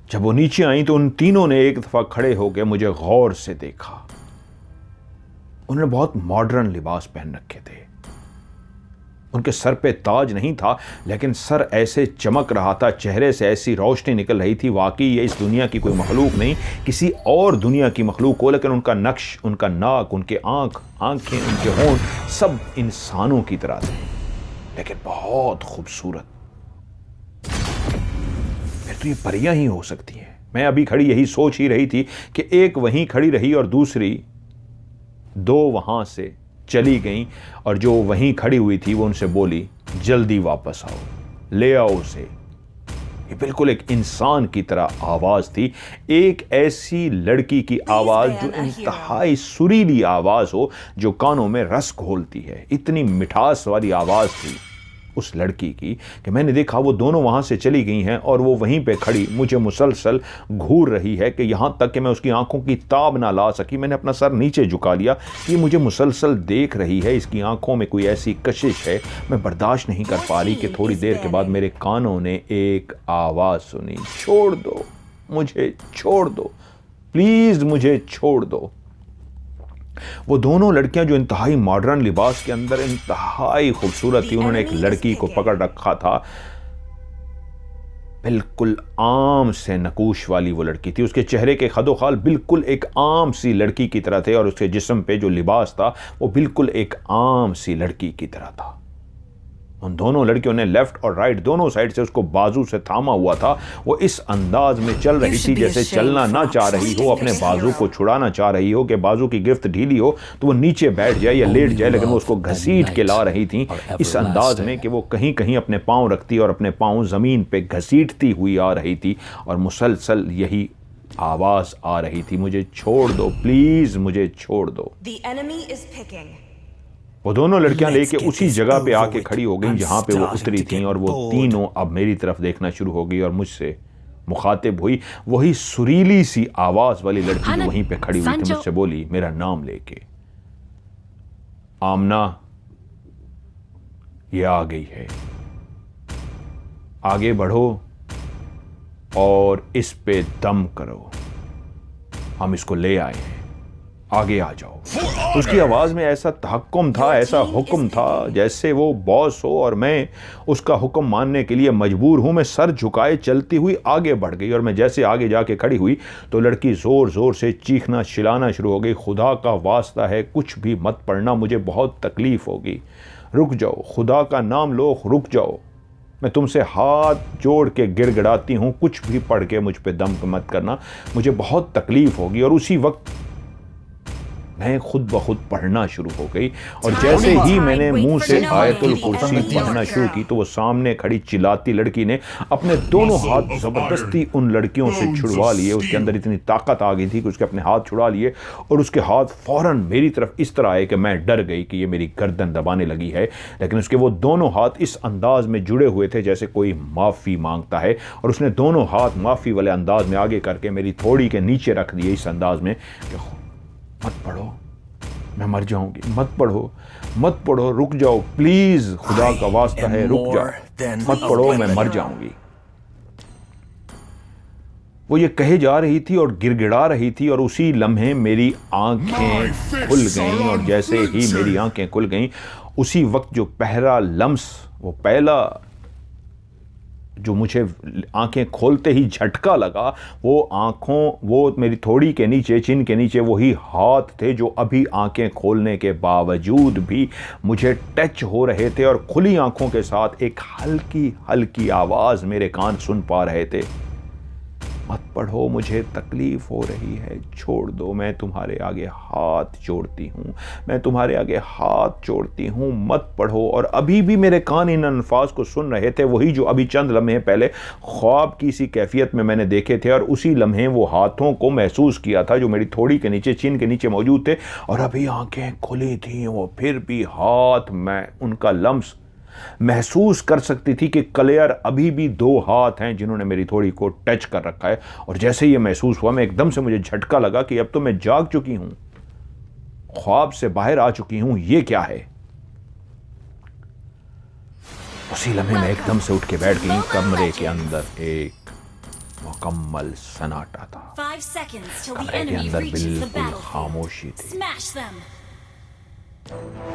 जब वो नीचे आई तो उन तीनों ने एक दफा खड़े होकर मुझे गौर से देखा। उन्होंने बहुत मॉडर्न लिबास पहन रखे थे। उनके सर पे ताज नहीं था, लेकिन सर ऐसे चमक रहा था, चेहरे से ऐसी रोशनी निकल रही थी, वाकई ये इस दुनिया की कोई मखलूक नहीं, किसी और दुनिया की मखलूक हो। लेकिन उनका नक्श, उनका नाक, उनके आंखें, उनके होंठ सब इंसानों की तरह थे, लेकिन बहुत खूबसूरत। फिर तो ये परियां ही हो सकती हैं। मैं अभी खड़ी यही सोच ही रही थी कि एक वहीं खड़ी रही और दूसरी दो वहां से चली गईं, और जो वहीं खड़ी हुई थी वो उनसे बोली, जल्दी वापस आओ, ले आओ उसे। ये बिल्कुल एक इंसान की तरह आवाज थी, एक ऐसी लड़की की आवाज जो इंतहाई सुरीली आवाज हो, जो कानों में रस घोलती है। इतनी मिठास वाली आवाज थी उस लड़की की कि मैंने देखा वो दोनों वहां से चली गई हैं और वो वहीं पे खड़ी मुझे मुसलसल घूर रही है कि यहां तक कि मैं उसकी आंखों की ताब ना ला सकी। मैंने अपना सर नीचे झुका लिया। ये मुझे मुसलसल देख रही है, इसकी आंखों में कोई ऐसी कशिश है, मैं बर्दाश्त नहीं कर पा रही कि थोड़ी देर के बाद मेरे कानों ने एक आवाज सुनी, छोड़ दो मुझे, छोड़ दो प्लीज, मुझे छोड़ दो। वो दोनों लड़कियां जो इंतहाई मॉडर्न लिबास के अंदर इंतहाई खूबसूरत थी, उन्होंने एक लड़की को पकड़ रखा था। बिल्कुल आम से नकूश वाली वो लड़की थी, उसके चेहरे के खदोखाल बिल्कुल एक आम सी लड़की की तरह थे, और उसके जिस्म पे जो लिबास था वो बिल्कुल एक आम सी लड़की की तरह था। उन दोनों लड़कियों ने लेफ्ट और राइट दोनों साइड से उसको बाजू से थामा हुआ था। वो इस अंदाज में चल रही थी जैसे चलना ना चाह रही हो, अपने बाजू को छुड़ाना चाह रही हो कि बाजू की गिरफ्त ढीली हो तो वो नीचे बैठ जाए या लेट जाए, लेकिन वो उसको घसीट के ला रही थी इस अंदाज में कि वो कहीं कहीं अपने पांव रखती और अपने पांव जमीन पे घसीटती हुई आ रही थी, और मुसलसल यही आवाज आ रही थी, मुझे छोड़ दो प्लीज, मुझे छोड़ दो। वो दोनों लड़कियां लेके उसी जगह पे आके खड़ी हो गईं जहां पे वो उतरी थीं, और वो तीनों अब मेरी तरफ देखना शुरू हो गई और मुझसे मुखातिब हुई। वही सुरीली सी आवाज वाली लड़की जो वहीं पे खड़ी हुई थी मुझसे बोली, मेरा नाम लेके, आमना ये आ गई है, आगे बढ़ो और इस पे दम करो, हम इसको ले आए हैं, आगे आ जाओ। उसकी आवाज में ऐसा तहक्कुम था, ऐसा हुक्म था, जैसे वो बॉस हो और मैं उसका हुक्म मानने के लिए मजबूर हूं। मैं सर झुकाए चलती हुई आगे बढ़ गई, और मैं जैसे आगे जाके खड़ी हुई तो लड़की जोर जोर से चीखना चिल्लाना शुरू हो गई, खुदा का वास्ता है कुछ भी मत पढ़ना, मुझे बहुत तकलीफ होगी, रुक जाओ, खुदा का नाम लो, रुक जाओ, मैं तुमसे हाथ जोड़ के गिड़गिड़ाती हूं, कुछ भी पढ़ के मुझ पे दम मत करना, मुझे बहुत तकलीफ होगी। और उसी वक्त मैं खुद ब खुद पढ़ना शुरू हो गई, और जैसे ही मैंने मुंह से आयतुल कुर्सी पढ़ना शुरू की तो वो सामने खड़ी चिल्लाती लड़की ने अपने दोनों हाथ जबरदस्ती उन लड़कियों से छुड़वा लिए। उसके अंदर इतनी ताकत आ गई थी कि उसके अपने हाथ छुड़ा लिए, और उसके हाथ फौरन मेरी तरफ इस तरह आए कि मैं डर गई कि ये मेरी गर्दन दबाने लगी है। लेकिन उसके वो दोनों हाथ इस अंदाज में जुड़े हुए थे जैसे कोई माफ़ी मांगता है, और उसने दोनों हाथ माफ़ी वाले अंदाज में आगे करके मेरी थोड़ी के नीचे रख दिए इस अंदाज में कि मत पढ़ो, मैं मर जाऊंगी, मत पढ़ो, मत पढ़ो, रुक जाओ प्लीज, खुदा का वास्ता है रुक जाओ, मत पढ़ो, मैं मर जाऊंगी। वो ये कहे जा रही थी और गिड़गिड़ा रही थी, और उसी लम्हे मेरी आंखें खुल गईं, और जैसे ही मेरी आंखें खुल गईं उसी वक्त जो पहला लम्स, वो पहला जो मुझे आंखें खोलते ही झटका लगा, वो मेरी थोड़ी के नीचे, चिन के नीचे वही हाथ थे जो अभी आंखें खोलने के बावजूद भी मुझे टच हो रहे थे, और खुली आंखों के साथ एक हल्की हल्की आवाज़ मेरे कान सुन पा रहे थे, मत पढ़ो, मुझे तकलीफ हो रही है, छोड़ दो, मैं तुम्हारे आगे हाथ जोड़ती हूँ, मैं तुम्हारे आगे हाथ जोड़ती हूँ, मत पढ़ो। और अभी भी मेरे कान इन अल्फाज को सुन रहे थे, वही जो अभी चंद लम्हे पहले ख्वाब की सी कैफियत में मैंने देखे थे, और उसी लम्हे वो हाथों को महसूस किया था जो मेरी थोड़ी के नीचे, चिन के नीचे मौजूद थे, और अभी आंखें खुली थी, वो फिर भी हाथ, मैं उनका लम्स महसूस कर सकती थी कि क्लियर अभी भी दो हाथ हैं जिन्होंने मेरी थोड़ी को टच कर रखा है। और जैसे ये महसूस हुआ, मैं एकदम से मुझे झटका लगा कि अब तो मैं जाग चुकी हूं, ख्वाब से बाहर आ चुकी हूं, ये क्या है। उसी लम्हे में एकदम से उठ के बैठ गई कमरे के अंदर। 1 मुकम्मल सन्नाटा था। 5 seconds till the कमरे के enemy अंदर reaches the बिल्कुल battlefield. खामोशी थी। Smash them.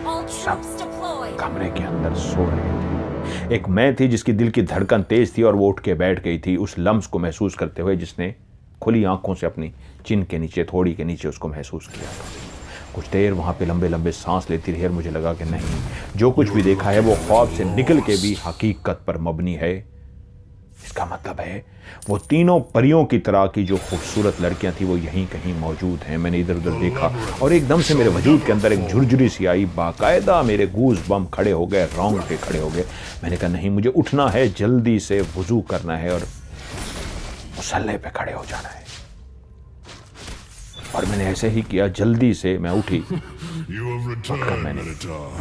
All troops deployed. कमरे के अंदर सो रहे थे। एक मैं थी जिसकी दिल की धड़कन तेज थी और वो उठ के बैठ गई थी, उस लम्स को महसूस करते हुए जिसने खुली आंखों से अपनी चिन के नीचे, थोड़ी के नीचे उसको महसूस किया था। कुछ देर वहाँ पे लंबे लंबे सांस लेती रही और मुझे लगा कि नहीं, जो कुछ भी देखा है वो ख्वाब से निकल के भी हकीकत पर मबनी है। इसका मतलब है वो तीनों परियों की तरह की जो खूबसूरत लड़कियां थी वो यहीं कहीं मौजूद हैं। मैंने इधर उधर देखा और एकदम से मेरे वजूद के अंदर एक झुरझुरी सी आई, बाकायदा मेरे गूज बम खड़े हो गए, रोंगटे खड़े हो गए। मैंने कहा नहीं, मुझे उठना है, जल्दी से वुजू करना है और मुसल्ले पे खड़े हो जाना है। और मैंने ऐसे ही किया, जल्दी से मैं उठी और मैंने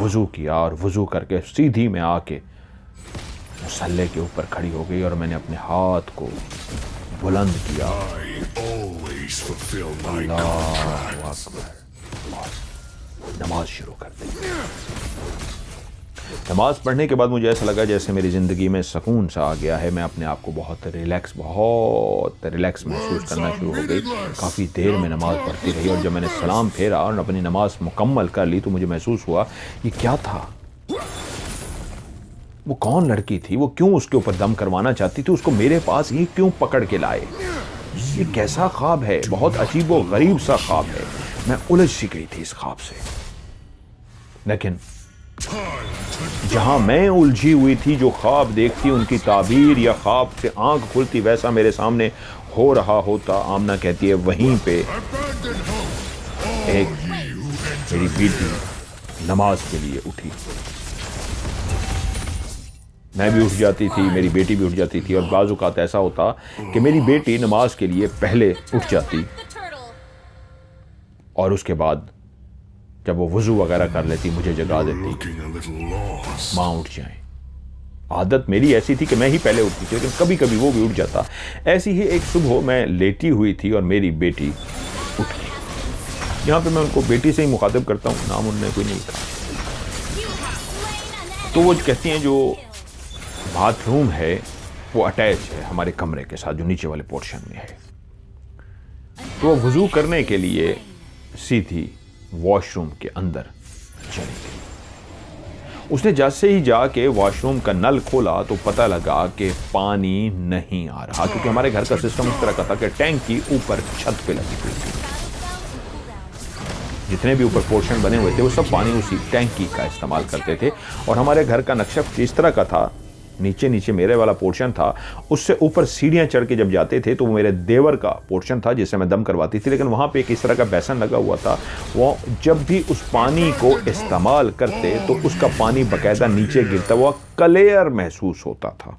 वुजू किया और वुजू करके सीधी मैं आके मुसल्ले के ऊपर खड़ी हो गई और मैंने अपने हाथ को बुलंद किया। अल्लाहु अकबर। नमाज शुरू कर दी। नमाज पढ़ने के बाद मुझे ऐसा लगा जैसे मेरी ज़िंदगी में सुकून सा आ गया है। मैं अपने आप को बहुत रिलैक्स महसूस करना शुरू हो गई। काफ़ी देर में नमाज पढ़ती रही और जब मैंने सलाम फेरा और अपनी नमाज मुकम्मल कर ली तो मुझे महसूस हुआ ये क्या था, वो कौन लड़की थी, वो क्यों उसके ऊपर दम करवाना चाहती थी, उसको मेरे पास ही क्यों पकड़ के लाए, ये कैसा ख्वाब है, बहुत अजीबो गरीब सा ख्वाब है। मैं उलझ सी गई थी इस ख्वाब से। लेकिन जहां मैं उलझी हुई थी, जो ख्वाब देखती उनकी ताबीर या ख्वाब से आंख खुलती वैसा मेरे सामने हो रहा होता। आमना कहती है वहीं पे एक मेरी बेटी नमाज के लिए उठी। मैं भी उठ जाती थी, मेरी बेटी भी उठ जाती थी और बाज़ औक़ात ऐसा होता कि मेरी बेटी नमाज के लिए पहले उठ जाती और उसके बाद जब वो वुज़ू वगैरह कर लेती मुझे जगा देती, माँ उठ जाए। आदत मेरी ऐसी थी कि मैं ही पहले उठती थी, लेकिन कभी कभी वो भी उठ जाता। ऐसी ही एक सुबह मैं लेटी हुई थी और मेरी बेटी उठ गई। यहाँ पे मैं उनको बेटी से ही मुखातिब करता हूँ, नाम उन्होंने कोई नहीं लिखा। तो वो कहती हैं जो बाथरूम है वो अटैच है हमारे कमरे के साथ, जो नीचे वाले पोर्शन में है। तो वो वुज़ू करने के लिए सीधी वॉशरूम के अंदर चली गई। उसने जैसे ही जाके वॉशरूम का नल खोला तो पता लगा कि पानी नहीं आ रहा, क्योंकि हमारे घर का सिस्टम इस तरह का था कि टैंक की ऊपर छत पे लगी हुई थी। जितने भी ऊपर पोर्शन बने हुए थे वो सब पानी उसी टैंकी का इस्तेमाल करते थे। और हमारे घर का नक्शा इस तरह का था, नीचे नीचे मेरे वाला पोर्शन था, उससे ऊपर सीढ़ियां चढ़ के जब जाते थे तो वो मेरे देवर का पोर्शन था जिससे मैं दम करवाती थी। लेकिन वहाँ पे एक इस तरह का बेसन लगा हुआ था, वो जब भी उस पानी को इस्तेमाल करते तो उसका पानी बाकायदा नीचे गिरता हुआ क्लियर महसूस होता था।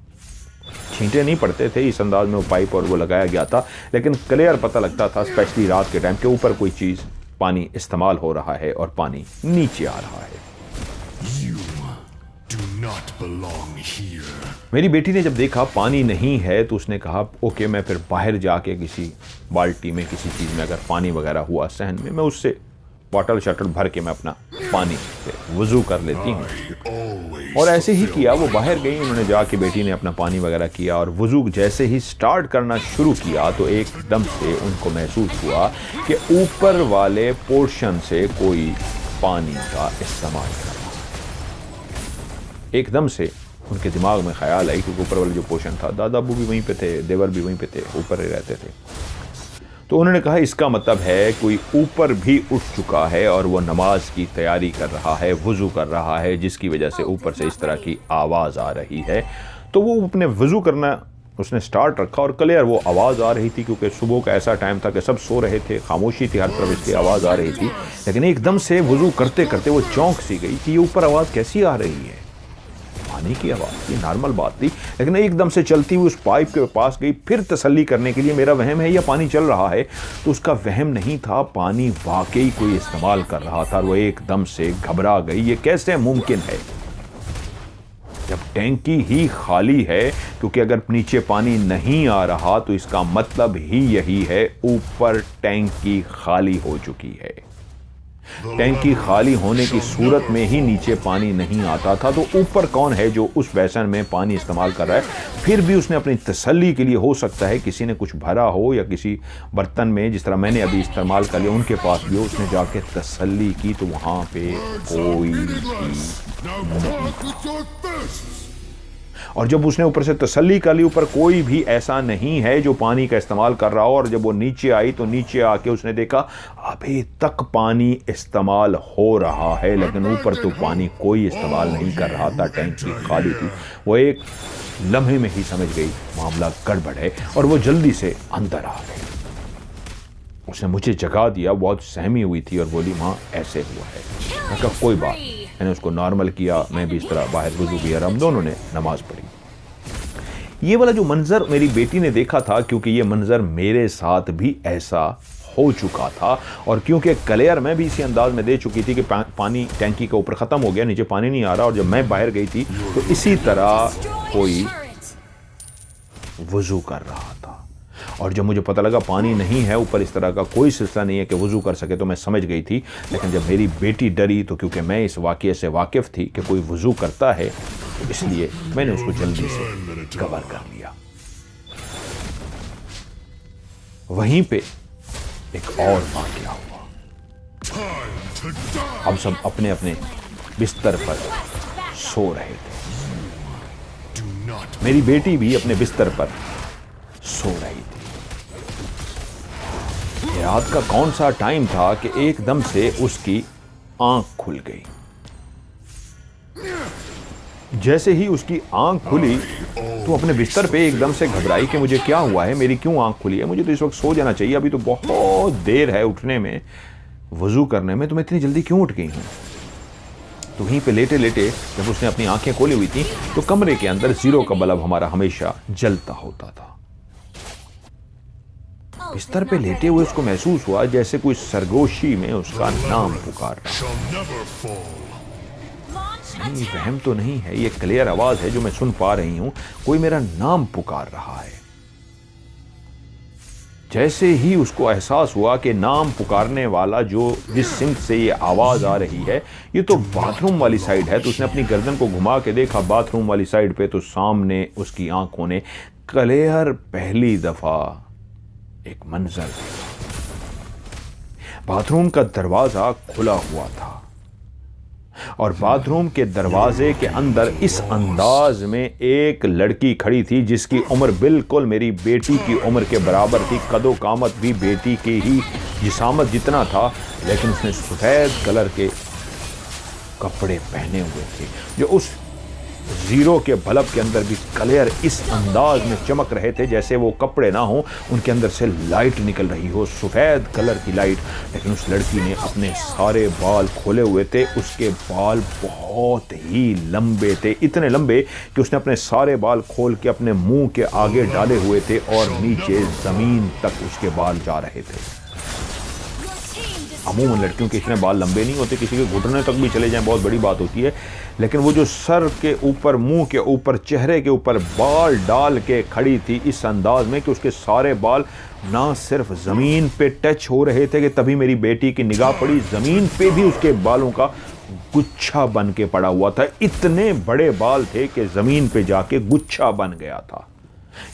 छींटे नहीं पड़ते थे, इस अंदाज में वो पाइप और वो लगाया गया था, लेकिन क्लियर पता लगता था स्पेशली रात के टाइम के ऊपर कोई चीज़ पानी इस्तेमाल हो रहा है और पानी नीचे आ रहा है। मेरी बेटी ने जब देखा पानी नहीं है तो उसने कहा ओके, मैं फिर बाहर जाके किसी बाल्टी में किसी चीज़ में अगर पानी वगैरह हुआ सहन में, मैं उससे बॉटल शटल भर के मैं अपना पानी से वुज़ू कर लेती हूँ। और ऐसे ही किया, वो बाहर गई, उन्होंने जाके बेटी ने अपना पानी वगैरह किया और वुज़ू जैसे ही स्टार्ट करना शुरू किया तो एकदम से उनको महसूस हुआ कि ऊपर वाले पोर्शन से कोई पानी का इस्तेमाल कर रहा है। एकदम से उनके दिमाग में ख्याल आई, क्योंकि ऊपर वाला जो पोर्शन था, दादा अबू भी वहीं पे थे, देवर भी वहीं पे थे, ऊपर ही रहते थे। तो उन्होंने कहा इसका मतलब है कोई ऊपर भी उठ चुका है और वो नमाज की तैयारी कर रहा है, वुज़ू कर रहा है, जिसकी वजह से ऊपर से इस तरह की आवाज़ आ रही है। तो वो अपने वुज़ू करना उसने स्टार्ट रखा और क्लियर वो आवाज़ आ रही थी, क्योंकि सुबह का ऐसा टाइम था कि सब सो रहे थे, खामोशी थी, हर तरफ इसकी आवाज़ आ रही थी। लेकिन एकदम से वुज़ू करते करते वो चौंक सी गई कि ये ऊपर आवाज़ कैसी आ रही है। पानी की आवाज़, ये नॉर्मल बात थी, लेकिन एकदम से चलती हुई उस पाइप के पास गई, फिर तसल्ली करने के लिए मेरा वहम है या पानी चल रहा है, तो उसका वहम नहीं था, पानी वाकई कोई इस्तेमाल कर रहा था। और वो एकदम से घबरा गई, ये कैसे मुमकिन है जब टैंकी ही खाली है, क्योंकि अगर नीचे पानी नहीं आ रहा तो इसका मतलब ही यही है ऊपर टैंकी खाली हो चुकी है। टैंकी खाली होने की सूरत में ही नीचे पानी नहीं आता था, तो ऊपर कौन है जो उस बेसन में पानी इस्तेमाल कर रहा है। फिर भी उसने अपनी तसल्ली के लिए, हो सकता है किसी ने कुछ भरा हो या किसी बर्तन में जिस तरह मैंने अभी इस्तेमाल कर लिया उनके पास भी हो, उसने जाके तसल्ली की तो वहां पे कोई और जब उसने ऊपर से तसल्ली कर ली, ऊपर कोई भी ऐसा नहीं है जो पानी का इस्तेमाल कर रहा हो, और जब वो नीचे आई तो नीचे आके उसने देखा अभी तक पानी इस्तेमाल हो रहा है, लेकिन ऊपर तो पानी कोई इस्तेमाल नहीं कर रहा था, टैंकी खाली थी। वो एक लम्हे में ही समझ गई मामला गड़बड़ है और वो जल्दी से अंदर आ गई। उसने मुझे जगा दिया, बहुत सहमी हुई थी और बोली माँ ऐसे हुआ है। मैं कहा कोई बात, मैंने उसको नॉर्मल किया, मैं भी इस तरह बाहर वुजू किया, हम दोनों ने नमाज पढ़ी। ये वाला जो मंजर मेरी बेटी ने देखा था, क्योंकि ये मंजर मेरे साथ भी ऐसा हो चुका था, और क्योंकि क्लेयर मैं भी इसी अंदाज में दे चुकी थी कि पानी टैंकी के ऊपर ख़त्म हो गया, नीचे पानी नहीं आ रहा, और जब मैं बाहर गई थी तो इसी तरह कोई वुजू कर रहा था। और जब मुझे पता लगा पानी नहीं है ऊपर, इस तरह का कोई सिलसिला नहीं है कि वुजू कर सके, तो मैं समझ गई थी। लेकिन जब मेरी बेटी डरी तो क्योंकि मैं इस वाक़ये से वाकिफ़ थी कि कोई वुजू करता है, तो इसलिए मैंने उसको जल्दी से कवर कर लिया। वहीं पे एक और वाक़या हुआ। हम सब अपने अपने बिस्तर पर सो रहे थे। मेरी बेटी भी अपने बिस्तर पर सो रही थी। रात का कौन सा टाइम था कि एकदम से उसकी आंख खुल गई। जैसे ही उसकी आंख खुली तो अपने बिस्तर पे एकदम से घबराई कि मुझे क्या हुआ है, मेरी क्यों आंख खुली है, मुझे तो इस वक्त सो जाना चाहिए, अभी तो बहुत देर है उठने में, वजू करने में, तो मैं इतनी जल्दी क्यों उठ गई हूं। तो वहीं पे लेटे लेटे जब उसने अपनी आंखें खोली हुई थी तो कमरे के अंदर जीरो का बल्ब हमारा हमेशा जलता होता था। बिस्तर पे लेटे हुए उसको महसूस हुआ जैसे कोई सरगोशी में उसका नाम पुकार रहा। नहीं, वहम तो नहीं है, ये क्लियर आवाज है जो मैं सुन पा रही हूं, कोई मेरा नाम पुकार रहा है। जैसे ही उसको एहसास हुआ कि नाम पुकारने वाला जो जिस सिंक से ये आवाज आ रही है ये तो बाथरूम वाली साइड है, तो उसने अपनी गर्दन को घुमा के देखा बाथरूम वाली साइड पे, तो सामने उसकी आंखों ने क्लियर पहली दफा एक मंजर देखा। बाथरूम का दरवाजा खुला हुआ था और बाथरूम के दरवाजे के अंदर इस अंदाज में एक लड़की खड़ी थी जिसकी उम्र बिल्कुल मेरी बेटी की उम्र के बराबर थी, कदो कामत भी बेटी की ही जिसामत जितना था, लेकिन उसने सफेद कलर के कपड़े पहने हुए थे जो उस जीरो के बल्ब के अंदर भी क्लियर इस अंदाज में चमक रहे थे जैसे वो कपड़े ना हो, उनके अंदर से लाइट निकल रही हो, सफेद कलर की लाइट। लेकिन उस लड़की ने अपने सारे बाल खोले हुए थे, उसके बाल बहुत ही लंबे थे, इतने लंबे कि उसने अपने सारे बाल खोल के अपने मुंह के आगे डाले हुए थे और नीचे जमीन तक उसके बाल जा रहे थे। अमूमन लड़कियों के इतने बाल लंबे नहीं होते, किसी के घुटने तक भी चले जाएं बहुत बड़ी बात होती है, लेकिन वो जो सर के ऊपर, मुंह के ऊपर, चेहरे के ऊपर बाल डाल के खड़ी थी इस अंदाज में कि उसके सारे बाल ना सिर्फ ज़मीन पे टच हो रहे थे कि तभी मेरी बेटी की निगाह पड़ी, ज़मीन पे भी उसके बालों का गुच्छा बन के पड़ा हुआ था। इतने बड़े बाल थे कि ज़मीन पे जाके गुच्छा बन गया था,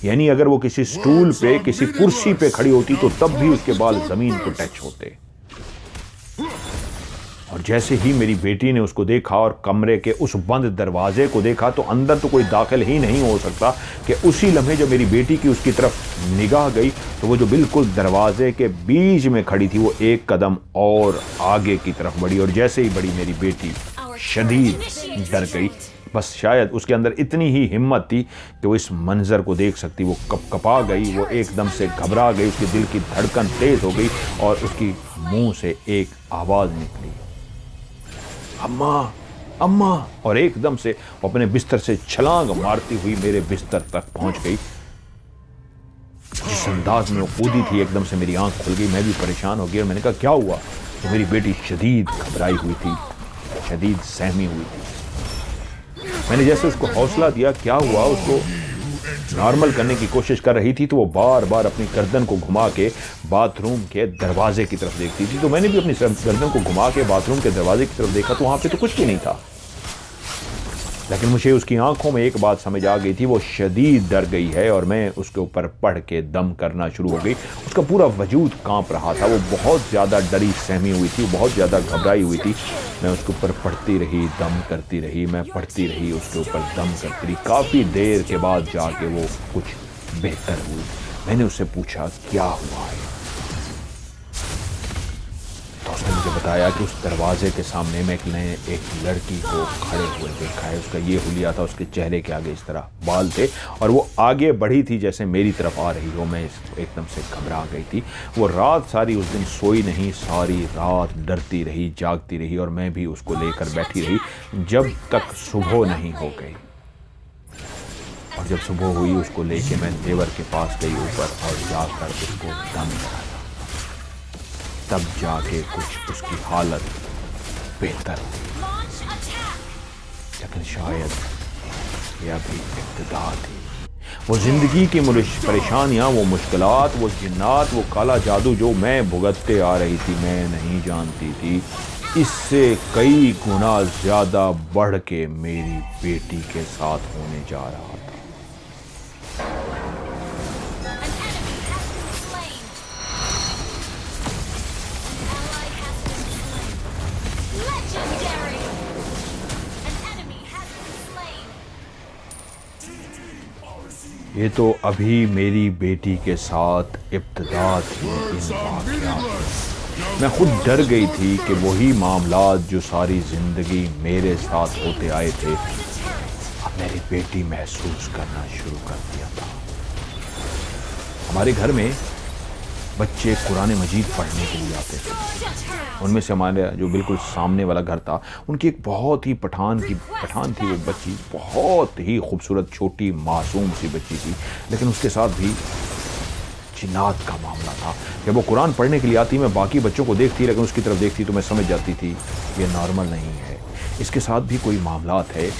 यानी अगर वो किसी स्टूल पे, किसी कुर्सी पे खड़ी होती तो तब भी उसके बाल ज़मीन को टच होते। और जैसे ही मेरी बेटी ने उसको देखा और कमरे के उस बंद दरवाजे को देखा तो अंदर तो कोई दाखिल ही नहीं हो सकता कि उसी लम्हे जब मेरी बेटी की उसकी तरफ निगाह गई तो वो जो बिल्कुल दरवाजे के बीच में खड़ी थी वो एक कदम और आगे की तरफ बढ़ी, और जैसे ही बढ़ी मेरी बेटी शदीद डर गई। बस शायद उसके अंदर इतनी ही हिम्मत थी कि वो इस मंजर को देख सकती, वो कपकपा गई, वो एकदम से घबरा गई, उसके दिल की धड़कन तेज हो गई और उसकी मुंह से एक आवाज निकली, अम्मा अम्मा, और एकदम से वो अपने बिस्तर से छलांग मारती हुई मेरे बिस्तर तक पहुंच गई। जिस अंदाज में वो कूदी थी एकदम से मेरी आंख खुल गई, मैं भी परेशान हो गया और मैंने कहा क्या हुआ, तो मेरी बेटी शदीद घबराई हुई थी, शदीद सहमी हुई थी। मैंने जैसे उसको हौसला दिया क्या हुआ, उसको नॉर्मल करने की कोशिश कर रही थी तो वो बार बार अपनी गर्दन को घुमा के बाथरूम के दरवाजे की तरफ देखती थी। तो मैंने भी अपनी गर्दन को घुमा के बाथरूम के दरवाजे की तरफ देखा तो वहाँ पे तो कुछ भी नहीं था। लेकिन मुझे उसकी आंखों में एक बात समझ आ गई थी, वो शदीद डर गई है और मैं उसके ऊपर पढ़ के दम करना शुरू हो गई। उसका पूरा वजूद कांप रहा था, वो बहुत ज़्यादा डरी सहमी हुई थी, बहुत ज़्यादा घबराई हुई थी। मैं उसके ऊपर पढ़ती रही, दम करती रही, मैं पढ़ती रही, उसके ऊपर दम करती रही। काफ़ी देर के बाद जाके वो कुछ बेहतर हुई। मैंने उससे पूछा क्या हुआ है, तो उसने मुझे बताया कि उस दरवाजे के सामने में एक लड़की को खड़े हुए देखा है। उसका ये हुलिया था, उसके चेहरे के आगे इस तरह बाल थे और वो आगे बढ़ी थी जैसे मेरी तरफ आ रही हो। मैं एकदम से घबरा गई थी। वो रात सारी उस दिन सोई नहीं, सारी रात डरती रही, जागती रही और मैं भी उसको लेकर बैठी रही जब तक सुबह नहीं हो गई। और जब सुबह हुई उसको लेके मैं देवर के पास गई ऊपर और जाकर उसको दम कराया। तब जाके कुछ उसकी हालत बेहतर हुई, लेकिन शायद यह भी इब्तिदा थी। वो जिंदगी की परेशानियां, वो मुश्किलात, वो जिन्नात, वो काला जादू जो मैं भुगतते आ रही थी, मैं नहीं जानती थी इससे कई गुना ज्यादा बढ़ के मेरी बेटी के साथ होने जा रहा था। ये तो अभी मेरी बेटी के साथ इब्तिदा थी इन वाक़यात की। मैं खुद डर गई थी कि वही मामलात जो सारी ज़िंदगी मेरे साथ होते आए थे अब मेरी बेटी महसूस करना शुरू कर दिया था। हमारे घर में बच्चे कुरान मजीद पढ़ने के लिए आते थे। उनमें से हमारे जो बिल्कुल सामने वाला घर था, उनकी एक बहुत ही पठान थी वो बच्ची, बहुत ही खूबसूरत छोटी मासूम सी बच्ची थी, लेकिन उसके साथ भी जिन्नात का मामला था। जब वो कुरान पढ़ने के लिए आती, मैं बाकी बच्चों को देखती लेकिन उसकी तरफ देखती तो मैं समझ जाती थी ये नॉर्मल नहीं है, इसके साथ भी कोई मामलात है।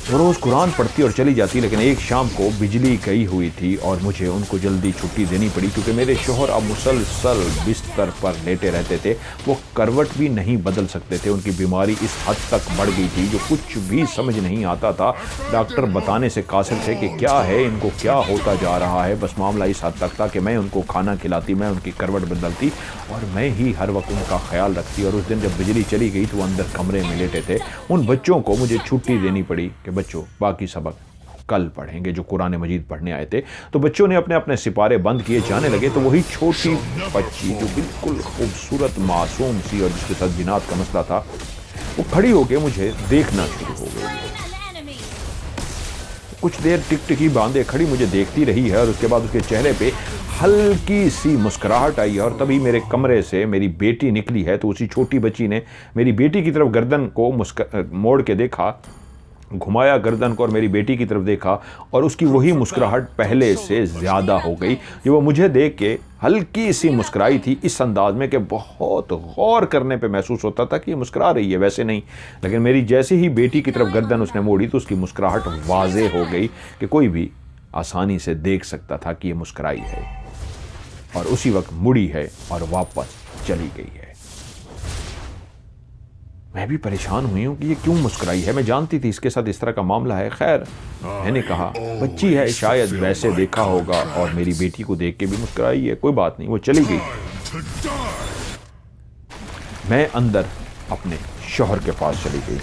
वो रोज़ कुरान पढ़ती और चली जाती, लेकिन एक शाम को बिजली गई हुई थी और मुझे उनको जल्दी छुट्टी देनी पड़ी क्योंकि मेरे शोहर अब मुसलसल बिस्तर पर लेटे रहते थे। वो करवट भी नहीं बदल सकते थे। उनकी बीमारी इस हद तक बढ़ गई थी जो कुछ भी समझ नहीं आता था। डॉक्टर बताने से कासिर थे कि क्या है, इनको क्या होता जा रहा है। बस मामला इस हद तक था कि मैं उनको खाना खिलाती, मैं उनकी करवट बदलती और मैं ही हर वक्त उनका ख्याल रखती। और उस दिन जब बिजली चली गई तो वो अंदर कमरे में लेटे थे। उन बच्चों को मुझे छुट्टी देनी पड़ी कि बच्चों बाकी सबक कल पढ़ेंगे, जो कुरान मजीद पढ़ने आए थे। तो बच्चों ने अपने अपने सिपारे बंद किए, जाने लगे। तो वही छोटी बच्ची जो बिल्कुल खूबसूरत मासूम सी और जिसके साथ जिन्नात का मसला था, वो खड़ी होकर मुझे देखना शुरू हो गई। कुछ देर टिकटिकी बांधे खड़ी मुझे देखती रही है और उसके बाद उसके चेहरे पे हल्की सी मुस्कुराहट आई है और तभी मेरे कमरे से मेरी बेटी निकली है। तो उसी छोटी बच्ची ने मेरी बेटी की तरफ गर्दन को मोड़ के देखा, घुमाया गर्दन को और मेरी बेटी की तरफ देखा और उसकी वही मुस्कुराहट पहले से ज़्यादा हो गई। जो वो मुझे देख के हल्की सी मुस्कुराई थी इस अंदाज में कि बहुत गौर करने पे महसूस होता था कि ये मुस्कुरा रही है, वैसे नहीं। लेकिन मेरी जैसे ही बेटी की तरफ गर्दन उसने मोड़ी तो उसकी मुस्कुराहट वाज़े हो गई कि कोई भी आसानी से देख सकता था कि ये मुस्कुराई है और उसी वक्त मुड़ी है और वापस चली गई है। मैं भी परेशान हुई हूँ कि ये क्यों मुस्कुराई है। मैं जानती थी इसके साथ इस तरह का मामला है। खैर, मैंने कहा बच्ची है, शायद वैसे देखा होगा और मेरी बेटी को देख के भी मुस्कुराई है, कोई बात नहीं। वो चली गई। मैं अंदर अपने शौहर के पास चली गई।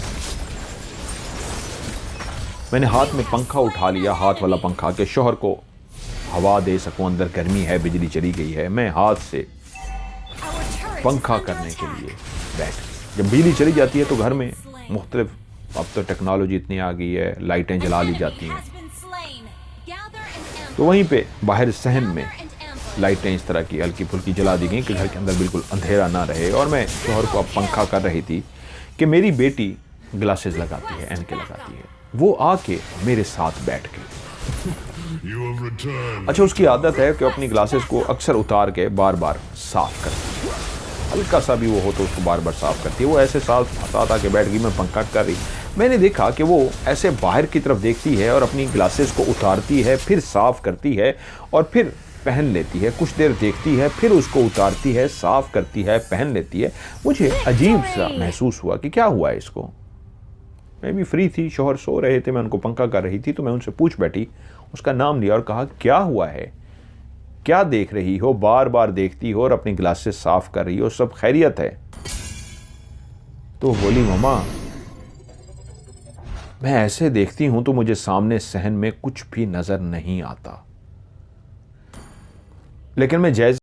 मैंने हाथ में पंखा उठा लिया, हाथ वाला पंखा, के शौहर को हवा दे सकूं। अंदर गर्मी है, बिजली चली गई है। मैं हाथ से पंखा करने के लिए बैठ गई। जब बिजली चली जाती है तो घर में मुख्तलिफ, अब तो टेक्नोलॉजी इतनी आ गई है, लाइटें जला ली जाती हैं। तो वहीं पे बाहर सहन में लाइटें इस तरह की हल्की फुल्की जला दी गई कि घर के अंदर बिल्कुल अंधेरा ना रहे। और मैं शौहर को अब पंखा कर रही थी कि मेरी बेटी ग्लासेस लगाती है, ऐनकें लगाती है। वो आके मेरे साथ बैठ गई। अच्छा, उसकी आदत है कि अपनी ग्लासेस को अक्सर उतार के बार बार साफ करती है। हल्का सा भी वो हो तो उसको बार बार साफ करती है। वो ऐसे साथ के बैठ गई, मैं पंखा कर रही। मैंने देखा कि वो ऐसे बाहर की तरफ देखती है और अपनी ग्लासेस को उतारती है, फिर साफ करती है और फिर पहन लेती है। कुछ देर देखती है, फिर उसको उतारती है, साफ करती है, पहन लेती है। मुझे अजीब सा महसूस हुआ कि क्या हुआ है इसको। मैं भी फ्री थी, शौहर सो रहे थे, मैं उनको पंखा कर रही थी, तो मैं उनसे पूछ बैठी, उसका नाम लिया और कहा क्या हुआ है, क्या देख रही हो, बार बार देखती हो और अपनी ग्लासेस साफ कर रही हो, सब खैरियत है? तो बोली मम्मा मैं ऐसे देखती हूं तो मुझे सामने सहन में कुछ भी नजर नहीं आता, लेकिन मैं जैसे